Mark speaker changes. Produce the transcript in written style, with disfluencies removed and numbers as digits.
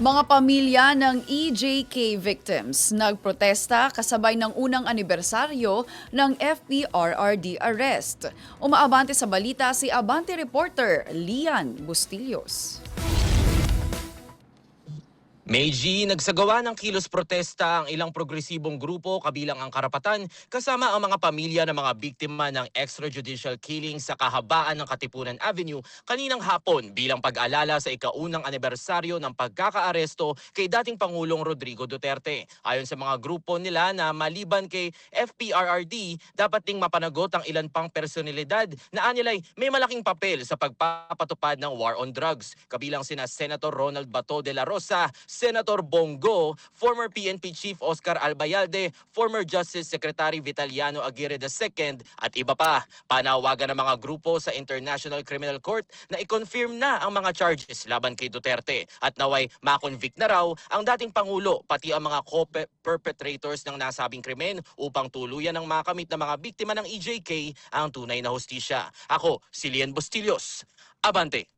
Speaker 1: Mga pamilya ng EJK victims nagprotesta kasabay ng unang anibersaryo ng FPRRD arrest. Umaabante sa balita si Abante reporter Lian Bustillos.
Speaker 2: Meiji, nagsagawa ng kilos protesta ang ilang progresibong grupo kabilang ang Karapatan kasama ang mga pamilya ng mga biktima ng extrajudicial killing sa kahabaan ng Katipunan Avenue kaninang hapon bilang pag-alala sa ikaunang anibersaryo ng pagkakaaresto kay dating Pangulong Rodrigo Duterte. Ayon sa mga grupo nila na maliban kay FPRRD, dapat ding mapanagot ang ilan pang personalidad na anilay may malaking papel sa pagpapatupad ng war on drugs. Kabilang sina Senator Ronald Bato de la Rosa, Senator Bongo, former PNP Chief Oscar Albayalde, former Justice Secretary Vitaliano Aguirre II at iba pa. Panawagan ng mga grupo sa International Criminal Court na i-confirm na ang mga charges laban kay Duterte at naway makonvict na raw ang dating Pangulo pati ang mga co-perpetrators ng nasabing krimen upang tuluyan ng makamit ng mga biktima ng EJK ang tunay na hustisya. Ako, si Lian Bustillos. Abante!